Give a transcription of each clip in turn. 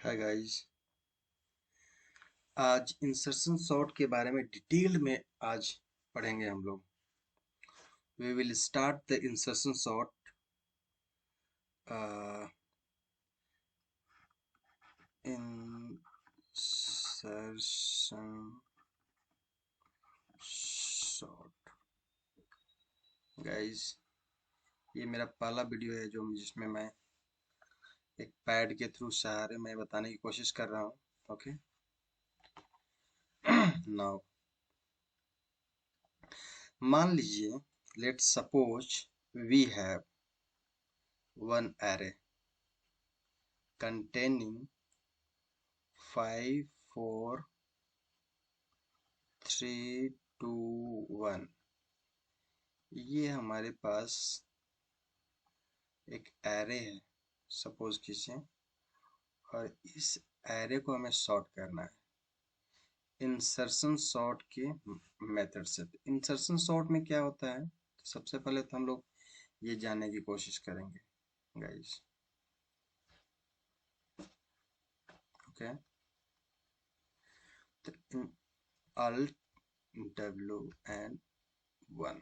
हाय guys. आज insertion sort के बारे में डिटेल में आज पढ़ेंगे हम लोग। We will start the insertion sort. Insertion sort guys, ये मेरा पहला वीडियो है जिसमें मैं एक पैड के थ्रू सहारे में बताने की कोशिश कर रहा हूँ। ओके, नाउ मान लीजिए, let's suppose we have one array containing 5 4 3 2 1। ये हमारे पास एक एरे है, सपोज कीजिए, और इस एरे को हमें सॉर्ट करना है इंसर्शन सॉर्ट के मेथड से। इंसर्शन सॉर्ट में क्या होता है, तो सबसे पहले तो हम लोग ये जानने की कोशिश करेंगे गाइस। ओके, तो अल्ट W+1।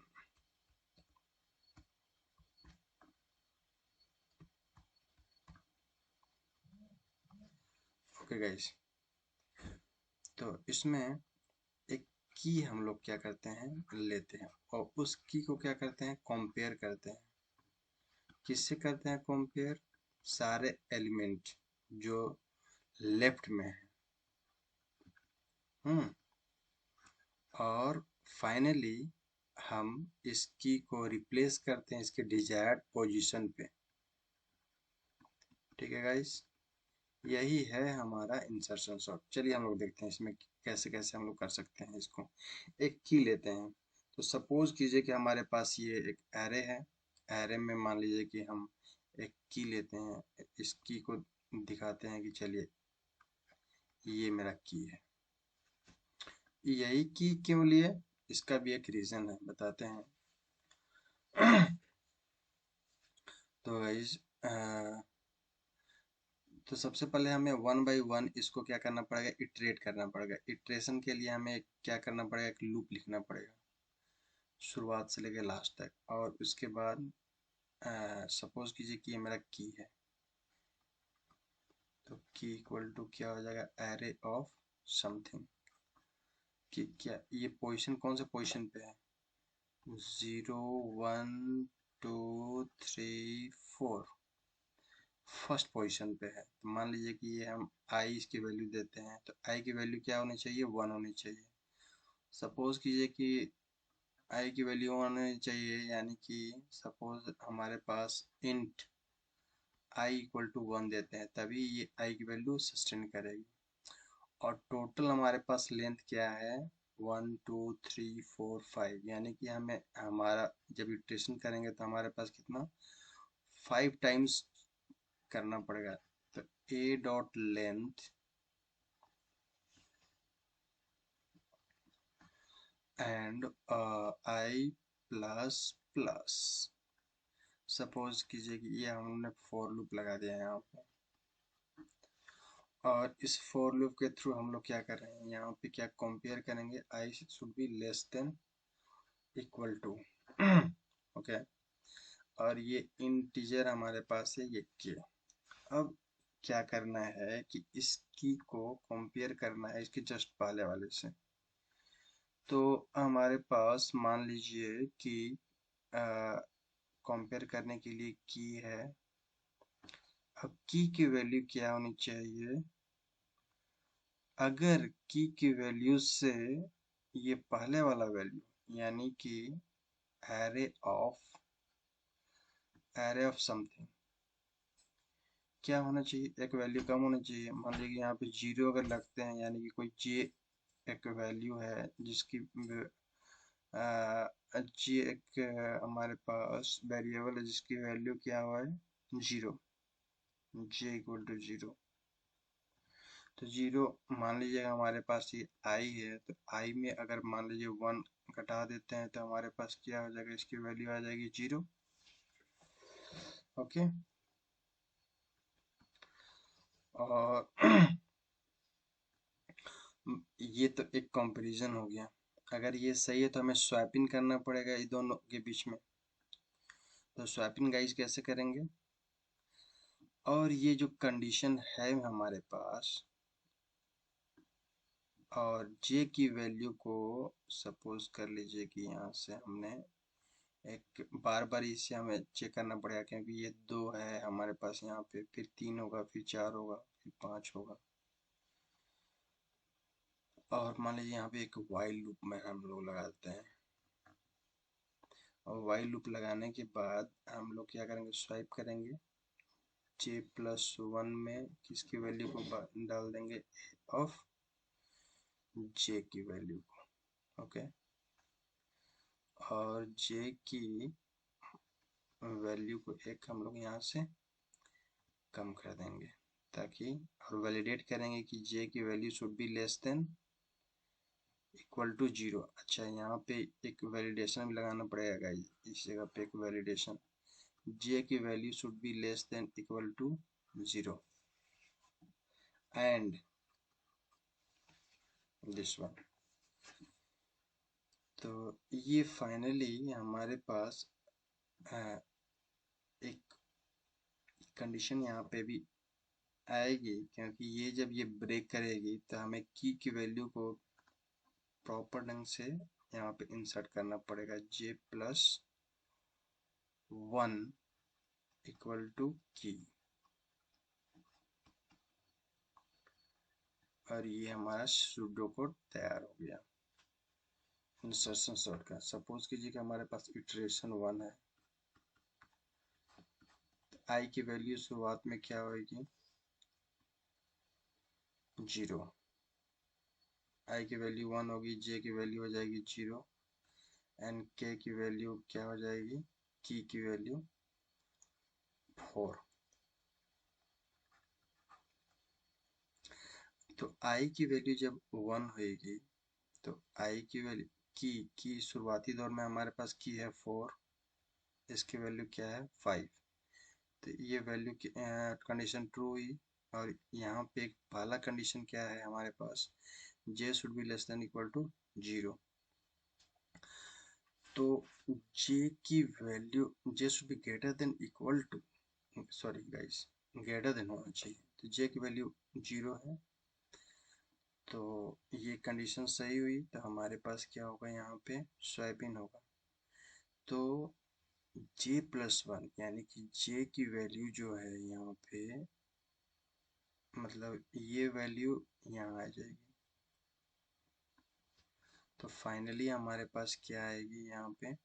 ओके गाइस, तो इसमें एक की हम लोग क्या करते हैं, लेते हैं, और उस की को क्या करते हैं, कंपेयर करते हैं। किससे करते हैं कंपेयर? सारे एलिमेंट जो लेफ्ट में है। और फाइनली हम इस की को रिप्लेस करते हैं इसके डिजायर्ड पोजीशन पे। ठीक है गाइस, यही है हमारा इंसर्शन सॉर्ट। चलिए हम लोग देखते हैं इसमें कैसे कैसे हम लोग कर सकते हैं इसको। एक की लेते हैं, तो सपोज कीजिए कि हमारे पास ये एक एरे है। एरे में मान लीजिए कि हम एक की लेते हैं, इस की को दिखाते हैं कि चलिए ये मेरा की है। यही की क्यों लिए, इसका भी एक रीजन है, बताते हैं। तो गाइस, तो सबसे पहले हमें 1 बाई 1 इसको क्या करना पड़ेगा, इटरेट करना पड़ेगा। इटरेशन के लिए हमें क्या करना पड़ेगा, एक लूप लिखना पड़ेगा शुरुआत से लेकर लास्ट तक। और उसके बाद सपोज कीजिए कि ये मेरा की है, तो की इक्वल टू क्या हो जाएगा, एरे ऑफ समथिंग। कि क्या ये पोजीशन कौन से पोजीशन पे है, 0 1 2 3 4, फर्स्ट पोजीशन पे है। तो मान लीजिए कि ये हम आई इसकी वैल्यू देते हैं, तो आई की वैल्यू क्या होनी चाहिए, 1 होनी चाहिए। सपोज कीजिए कि आई की वैल्यू 1 होनी चाहिए, यानी कि सपोज हमारे पास इंट आई इक्वल टू 1 देते हैं, तभी ये आई की वैल्यू सस्टेन करेगी। और टोटल हमारे पास लेंथ क्या है, 1 2 3 4 5, यानी कि हमें हमारा जब इटरेशन करेंगे तो हमारे पास कितना, 5 टाइम्स करना पड़ेगा। तो ए dot length and I plus plus. Suppose कीजिए कि ये हमने फॉर लूप लगा दिया है यहाँ पे, और इस फॉर लूप के थ्रू हम लोग क्या कर रहे हैं, यहाँ पे क्या कंपेयर करेंगे, I should be less than equal to. Okay, और ये इंटीजर हमारे पास है ये के। अब क्या करना है कि इसकी को कंपेयर करना है इसके जस्ट पहले वाले से। तो हमारे पास मान लीजिए कि कंपेयर करने के लिए की है। अब की वैल्यू क्या होनी चाहिए, अगर की वैल्यू से ये पहले वाला वैल्यू, यानी कि एरे ऑफ समथिंग क्या होना चाहिए, एक वैल्यू कम होना चाहिए। मान लीजिए यहाँ पे 0 अगर लगते हैं, यानी कि कोई जे एक वैल्यू है जिसकी जी एक हमारे पास वेरिएबल है जिसकी वैल्यू क्या हुआ है, 0, जे इक्वल टू 0। तो 0 मान लीजिएगा हमारे पास ये आई है, तो आई में अगर मान लीजिए 1 घटा देते हैं तो हमारे पास क्या हो जाएगा, इसकी वैल्यू आ जाएगी 0। ओके, और ये तो एक कंपैरिजन हो गया। अगर ये सही है तो हमें स्वैपिंग करना पड़ेगा ये दोनों के बीच में। तो स्वैपिंग गाइस कैसे करेंगे? और ये जो कंडीशन है हमारे पास, और जे की वैल्यू को सपोज कर लीजिए कि यहाँ से हमने एक बार बार इसे हमें चेक करना पड़ेगा, क्योंकि ये 2 है हमारे पास यहाँ पे, फिर 3 होगा, फिर 4 होगा, फिर 5 होगा। और मान लीजिए यहाँ पे एक वाइल लूप में हम लोग लगाते हैं, और वाइल लूप लगाने के बाद हम लोग क्या करेंगे, स्वाइप करेंगे j+1 में किसकी वैल्यू को डाल देंगे, ऑफ जे की वैल्यू को। ओके, और जे की वैल्यू को एक हम लोग यहाँ से कम कर देंगे, ताकि, और वैलिडेट करेंगे कि जे की value should be less than equal to 0। अच्छा, यहाँ पे एक वैलिडेशन भी लगाना पड़ेगा गाइस, इस जगह पे एक वैलिडेशन, जे की value should be less than equal to 0 and this one. तो ये फाइनली हमारे पास एक कंडीशन यहाँ पे भी आएगी, क्योंकि ये जब ये ब्रेक करेगी तो हमें की वैल्यू को प्रॉपर ढंग से यहाँ पे इंसर्ट करना पड़ेगा, j+1 इक्वल टू की। और ये हमारा सूडो कोड तैयार हो गया इंसर्शन सॉर्ट का। सपोज कीजिए कि हमारे पास इटरेशन 1 है, तो आई की वैल्यू शुरुआत में क्या होगी, 0। आई की वैल्यू 1 होगी, जे की वैल्यू हो जाएगी 0, एंड के की वैल्यू क्या हो जाएगी, की वैल्यू 4। तो आई की वैल्यू जब 1 होगी, तो आई की वैल्यू की शुरुआती दौर में हमारे पास की है 4, इसकी वैल्यू क्या है 5। तो ये वैल्यू की कंडीशन ट्रू हुई। और यहाँ पे एक पहला कंडीशन क्या है हमारे पास, J should be less than equal to 0। तो जे की value, J should be greater than equal to, sorry guys, greater than होना चाहिए। तो जे की वैल्यू 0 है, तो ये कंडीशन सही हुई। तो हमारे पास क्या होगा, यहाँ पे स्वैप इन होगा। तो j+1 यानी कि जे की वैल्यू जो है यहाँ पे, मतलब ये वैल्यू यहाँ आ जाएगी। तो फाइनली हमारे पास क्या आएगी यहाँ पे,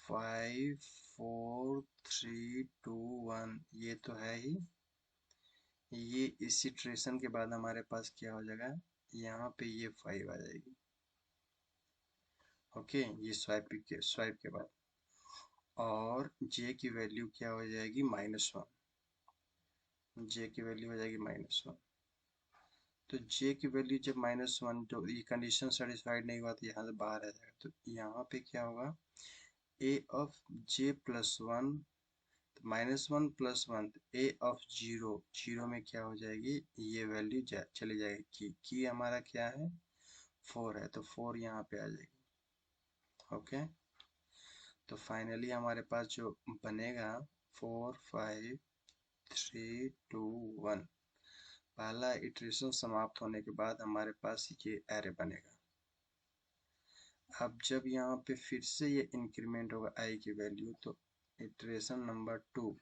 5 4 3 2 1। ये तो है ही, ये इस इटरेशन के बाद हमारे पास क्या हो जाएगा, यहाँ पे ये 5 आ जाएगी। ओके, ये स्वाइप के बाद, और जे की वैल्यू क्या हो जाएगी, -1। जे की वैल्यू हो जाएगी -1। तो जे की वैल्यू जब -1, तो ये कंडीशन सेटिस्फाइड नहीं हुआ तो यहाँ से बाहर आ जाएगा। तो यहाँ पे क्या होगा, ए ऑफ j+1, तो -1+1, ए ऑफ 0, 0 में क्या हो जाएगी, ये वैल्यू चली जाएगी। की हमारा क्या है, 4 है, तो 4 यहाँ पे आ जाएगी। ओके, तो फाइनली हमारे पास जो बनेगा 4 5 3 2 1, पहला इटरेशन समाप्त होने के बाद हमारे पास ये एरे बनेगा। अब जब यहाँ पे फिर से ये इंक्रीमेंट होगा आई की वैल्यू, तो इटरेशन नंबर 2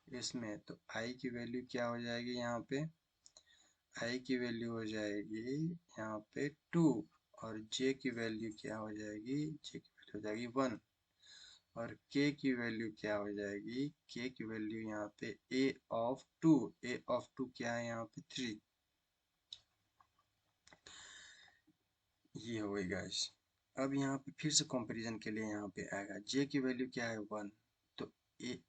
इसमें, तो आई की वैल्यू क्या हो जाएगी, यहाँ पे आई की वैल्यू हो जाएगी यहाँ पे 2, और जे की वैल्यू क्या हो जाएगी, जे की वैल्यू हो जाएगी 1, और के की वैल्यू क्या हो जाएगी, के की वैल्यू यहाँ पे ए ऑफ 2, ए ऑफ 2 क्या है यहाँ पे 3। ये हो गई गाइस। अब यहाँ पे फिर से कंपैरिजन के लिए यहाँ पे आएगा, जे की वैल्यू क्या है 1, तो ए,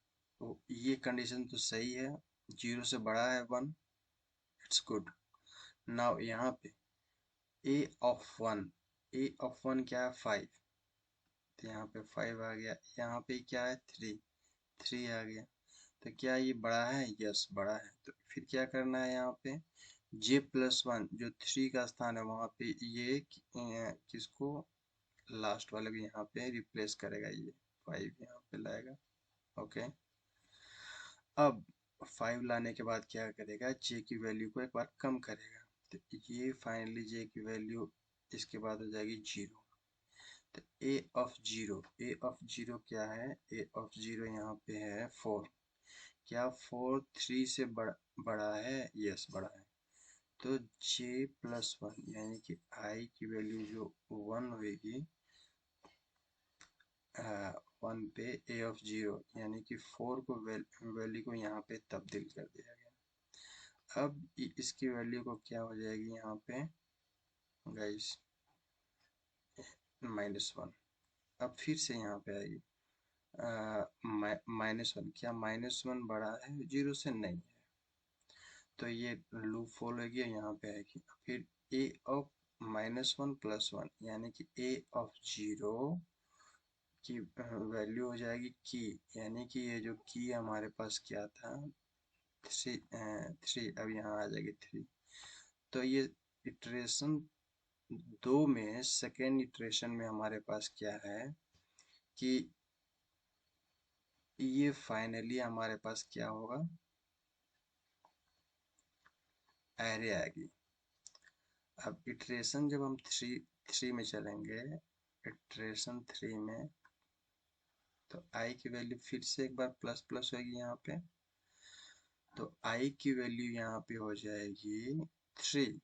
ये कंडीशन तो सही है, 0 से बड़ा है 1, इट्स गुड। नाउ यहाँ पे ए ऑफ 1, ए ऑफ 1 क्या है 5, तो यहाँ पे 5 आ गया, यहाँ पे क्या है 3, 3 आ गया। तो क्या ये बड़ा है? यस बड़ा है। तो फिर क्या करना है यहाँ पे, j+1 जो 3 का स्थान है वहां पे ये किसको लास्ट वाले को यहाँ पे रिप्लेस करेगा, ये 5 यहाँ पे लाएगा। ओके, अब 5 लाने के बाद क्या करेगा, j की वैल्यू को एक बार कम करेगा। तो ये फाइनली j की वैल्यू इसके बाद हो जाएगी 0। तो a ऑफ जीरो क्या है, a ऑफ जीरो यहाँ पे है 4। क्या 4 3 से बड़ा है? यस बड़ा है। तो j+1 यानी कि i की वैल्यू जो 1 होगी 1 पे a ऑफ जीरो यानी कि 4 को वैल्यू को यहाँ पे तब्दील कर दिया गया। अब इसकी वैल्यू को क्या हो जाएगी यहाँ पे गाइस, -1। अब फिर से यहाँ पे आएगी -1। क्या -1 बड़ा है 0 से? नहीं है। तो ये लूप फॉल होगी, यहाँ पे आएगी। फिर a ऑफ -1+1 यानी कि a ऑफ जीरो की वैल्यू हो जाएगी की, यानी कि ये जो की हमारे पास क्या था 3, अब यहाँ आ जाएगी 3। तो ये इटरेशन 2 में सेकेंड इटरेशन में हमारे पास क्या है कि ये फाइनली हमारे पास क्या होगा, एरे आएगी। अब इटरेशन जब हम 3 में चलेंगे, इटरेशन 3 में तो i की वैल्यू फिर से एक बार प्लस प्लस होगी यहाँ पे। तो i की वैल्यू यहाँ पे हो जाएगी 3।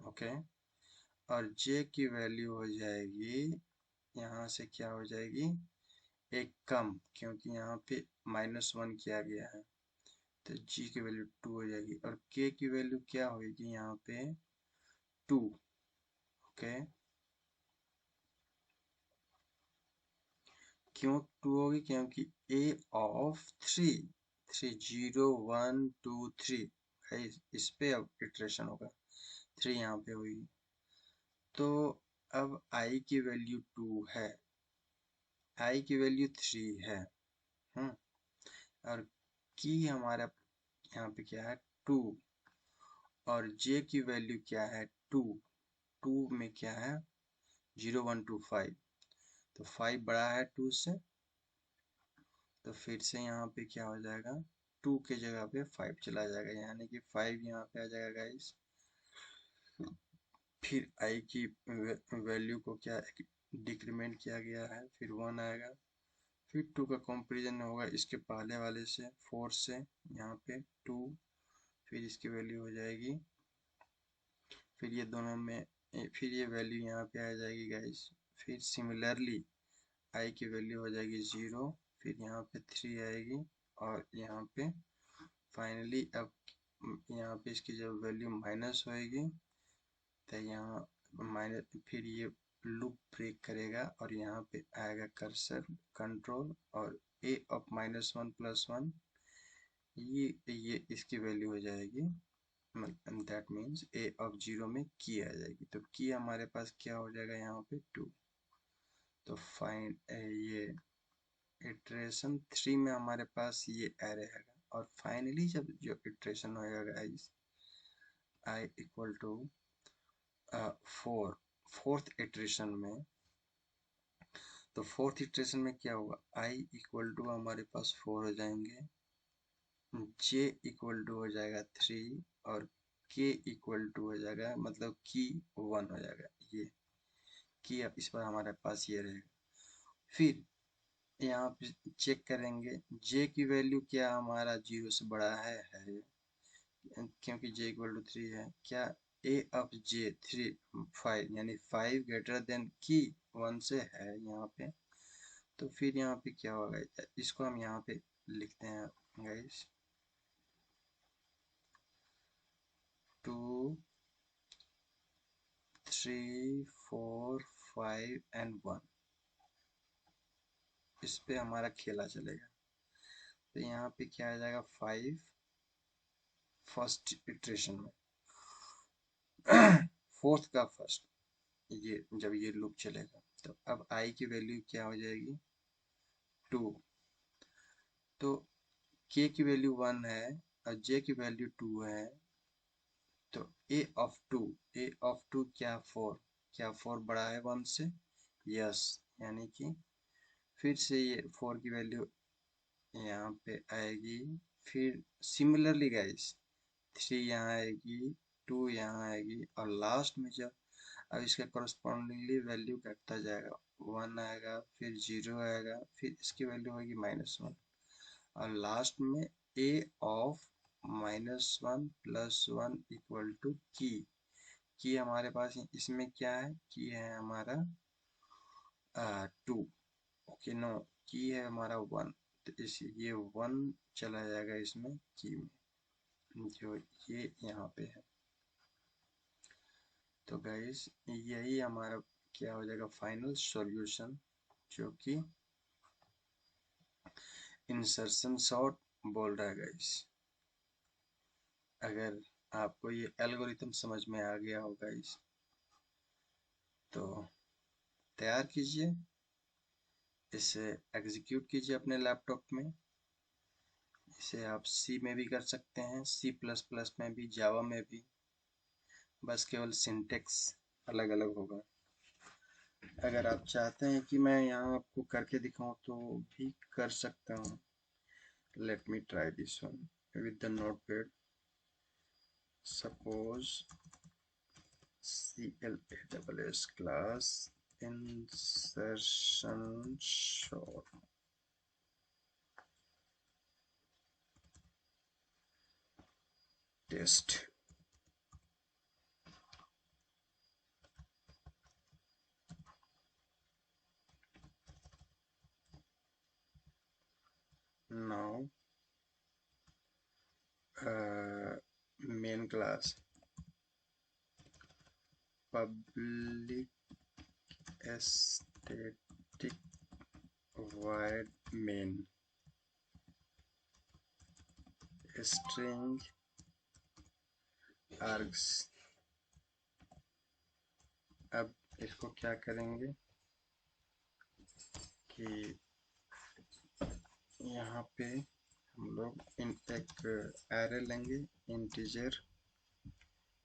ओके, और j की वैल्यू हो जाएगी यहाँ से क्या हो जाएगी, एक कम, क्योंकि यहाँ पे -1 किया गया है। तो g की वैल्यू 2 हो जाएगी और k की वैल्यू क्या होगी यहाँ पे 2। ओके, क्यों 2 होगी, क्योंकि a ऑफ 3 0 1 2 3 इस पे अब इटरेशन होगा, 3 यहाँ पे हुई। तो अब i की वैल्यू 2 है, i की वैल्यू 3 है। और की हमारा यहाँ पे क्या है 2, और j की वैल्यू क्या है 2। 2 में क्या है 0 1 2 5। तो 5 बड़ा है 2 से, तो फिर से यहाँ पे क्या हो जाएगा 2 के जगह पे 5 चला जाएगा, यानी कि 5 यहाँ पे आ जाएगा गाइस। फिर i की वैल्यू को क्या डिक्रीमेंट किया गया है, फिर 1 आएगा। फिर 2 का कंपेरिजन होगा इसके पहले वाले से 4 से, यहाँ पे 2, फिर इसकी वैल्यू हो जाएगी, फिर ये दोनों में फिर ये वैल्यू यहाँ पे आ जाएगी गाइस। फिर सिमिलरली i की वैल्यू हो जाएगी 0, फिर यहाँ पे 3 आएगी, और यहाँ पे फाइनली अब यहाँ पे इसकी जब वैल्यू माइनस होएगी तो यहाँ माइनस, फिर ये लूप ब्रेक करेगा और यहाँ पे आएगा कर्सर कंट्रोल और a ऑफ -1+1 ये इसकी वैल्यू हो जाएगी, दैट मीन्स a ऑफ 0 में की आ जाएगी। तो की हमारे पास क्या हो जाएगा यहाँ पे 2। तो फाइन ये इटरेशन 3 में हमारे पास ये एरे है, और फाइनली जब जो इटरेशन होएगा guys i equal to 4, fourth iteration में, तो फोर्थ इटरेशन में क्या होगा i इक्वल टू हमारे पास 4 हो जाएंगे, j इक्वल टू हो जाएगा 3 और k इक्वल टू हो जाएगा मतलब की 1 हो जाएगा। ये की अब इस बार हमारे पास ये रहेगा। फिर यहाँ पे चेक करेंगे j की वैल्यू क्या हमारा 0 से बड़ा है क्योंकि j इक्वल टू 3 है। क्या a ऑफ j 3 5 यानी 5 ग्रेटर देन की 1 से है यहाँ पे। तो फिर यहाँ पे क्या होगा, इसको हम यहाँ पे लिखते हैं गाइस 2 3 4 5 एंड 1, इस पे हमारा खेला चलेगा। तो यहाँ पे क्या आ जाएगा 5 फर्स्ट इटरेशन में फोर्थ का फर्स्ट, ये जब ये लूप चलेगा तो अब i की वैल्यू क्या हो जाएगी 2। तो k की वैल्यू 1 है और j की वैल्यू 2 है, तो a ऑफ टू क्या 4, क्या 4 बड़ा है 1 से? यस, यानी कि फिर से ये 4 की वैल्यू यहाँ पे आएगी। फिर सिमिलरली गाइस 3 यहाँ आएगी, 2 यहाँ आएगी, और लास्ट में जब अब इसका करस्पॉन्डिंगली वैल्यू घटता जाएगा, 1 आएगा, फिर 0 आएगा, फिर इसकी वैल्यू होगी -1, और लास्ट में a ऑफ -1 + 1 इक्वल टू की हमारे पास इसमें क्या है? की है हमारा 2, ओके नो, की है हमारा 1, तो इस ये 1 चला जाएगा इसमें की में, जो ये यहाँ पे है। तो गाइस यही हमारा क्या हो जाएगा फाइनल सॉल्यूशन, जो कि इंसर्शन सॉर्ट बोल रहा है गाइस। अगर आपको ये एल्गोरिथम समझ में आ गया हो गाइस, तो तैयार कीजिए, इसे एग्जीक्यूट कीजिए अपने लैपटॉप में। इसे आप सी में भी कर सकते हैं, C++ में भी, जावा में भी, बस केवल सिंटेक्स अलग अलग होगा। अगर आप चाहते हैं कि मैं यहाँ आपको करके दिखाऊं तो भी कर सकता हूँ। Let me try this one with the notepad. Suppose CLASS class insertion sort test. Now main class public static void main string args। अब इसको क्या करेंगे कि यहाँ पे हम लोग एक एरे लेंगे, इंटीजर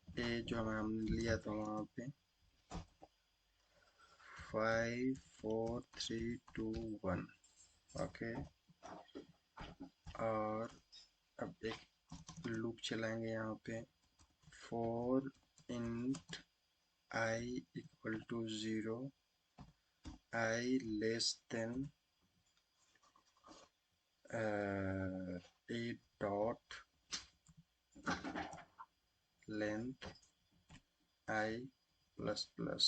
a जो हमने लिया था वहाँ पे 5 4 3 2 1, ओके। और अब एक लूप चलाएंगे यहाँ पे, 4 int I equal to 0, I less than a dot length I plus plus,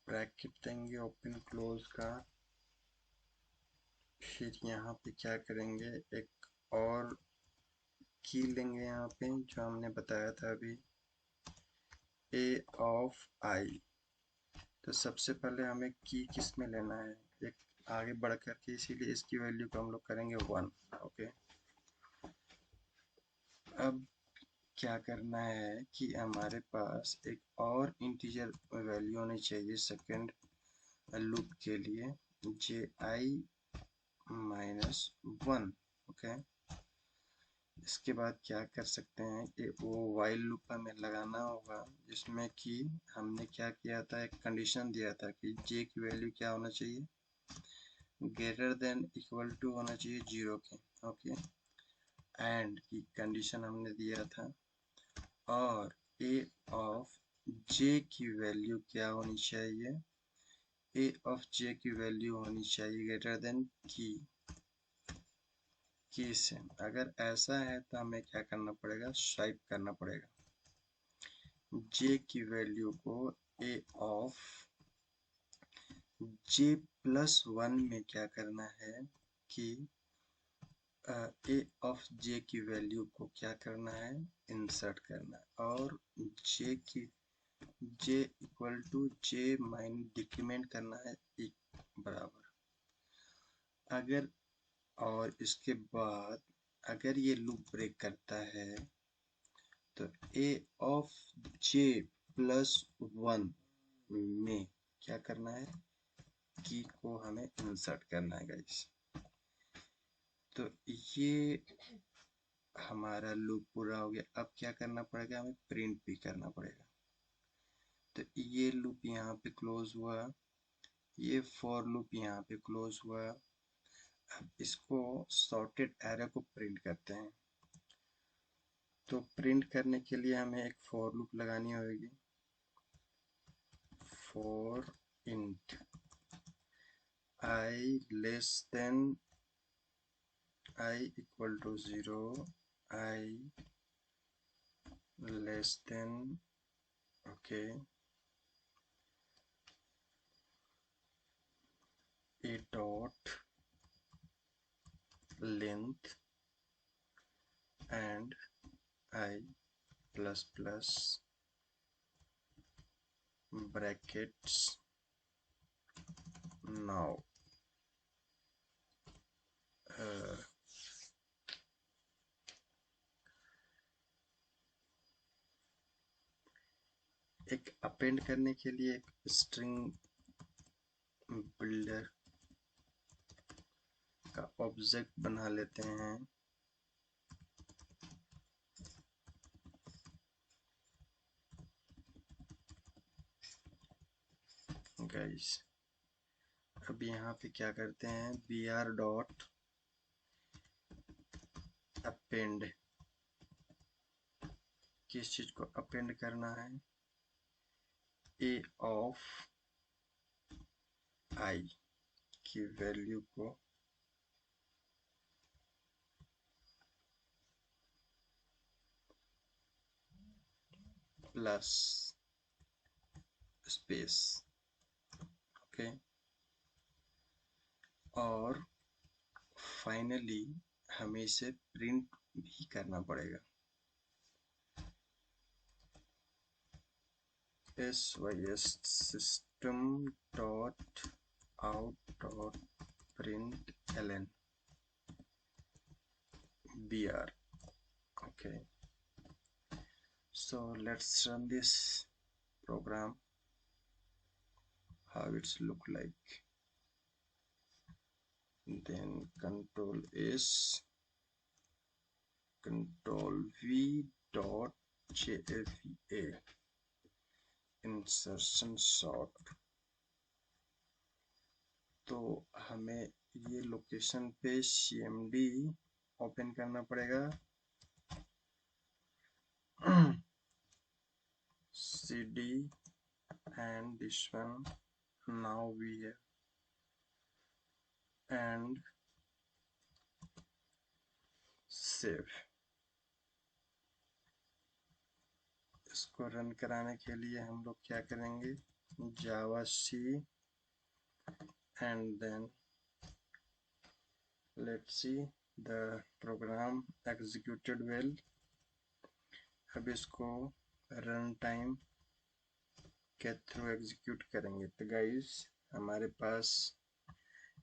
bracket देंगे ओपन क्लोज का। फिर यहाँ पे क्या करेंगे, एक और की लेंगे यहाँ पे जो हमने बताया था अभी, a ऑफ I। तो सबसे पहले हमें की किस में लेना है, एक आगे बढ़ करके, इसीलिए इसकी वैल्यू को हम लोग करेंगे 1, ओके। अब क्या करना है कि हमारे पास एक और इंटीजर वैल्यू होनी चाहिए सेकंड लूप के लिए, ji -1, ओके। इसके बाद क्या कर सकते हैं कि वो वाइल लूप हमें लगाना होगा, जिसमें कि हमने क्या किया था, एक कंडीशन दिया था कि j की वैल्यू क्या होना चाहिए, ग्रेटर देन इक्वल टू होना चाहिए 0 के, ओके। एंड की कंडीशन हमने दिया था, और a ऑफ j की वैल्यू क्या होनी चाहिए, a ऑफ j की वैल्यू होनी चाहिए ग्रेटर देन की से। अगर ऐसा है तो हमें क्या करना पड़ेगा, स्वाइप करना पड़ेगा। j की वैल्यू को a ऑफ j+1 में क्या करना है कि a ऑफ j की वैल्यू को क्या करना है, इंसर्ट करना है, और j equal to j decrement करना है एक बराबर। अगर और इसके बाद अगर ये लूप ब्रेक करता है तो a ऑफ j+1 में क्या करना है, की को हमें इंसर्ट करना है गाइस। तो ये हमारा लूप पूरा हो गया। अब क्या करना पड़ेगा, हमें प्रिंट भी करना पड़ेगा। तो ये लूप यहाँ पे क्लोज हुआ, ये फॉर लूप यहाँ पे क्लोज हुआ। अब इसको सॉर्टेड एरे को प्रिंट करते हैं। तो प्रिंट करने के लिए हमें एक फॉर लूप लगानी होगी। For int i less then I equal to 0, I less than, okay, a dot length and I plus plus brackets now. एक अपेंड करने के लिए एक स्ट्रिंग बिल्डर का ऑब्जेक्ट बना लेते हैं। गाइस अब यहाँ पे क्या करते हैं, br डॉट अपेंड। किस चीज को अपेंड करना है, a ऑफ i की वैल्यू को प्लस स्पेस, ओके। और फाइनली हमें इसे प्रिंट भी करना पड़ेगा। sys system dot out dot println br, okay. So let's run this program, how it's look like. Then control s, control v dot jva insertion sort। तो हमें ये location पे cmd ओपन करना पड़ेगा, cd and this one now we have and save। इसको run कराने के लिए हम लोग क्या करेंगे, जावा सी and then let's see the program executed well। अब इसको रन टाइम के थ्रू एग्जीक्यूट करेंगे। तो गाइस हमारे पास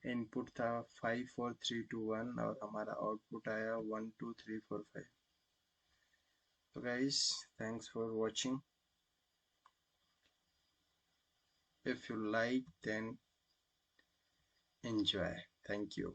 इनपुट था 5 4 3 2 1 और हमारा आउटपुट आया 1 2 3 4 5। तो guys thanks for watching. If you like then enjoy, thank you।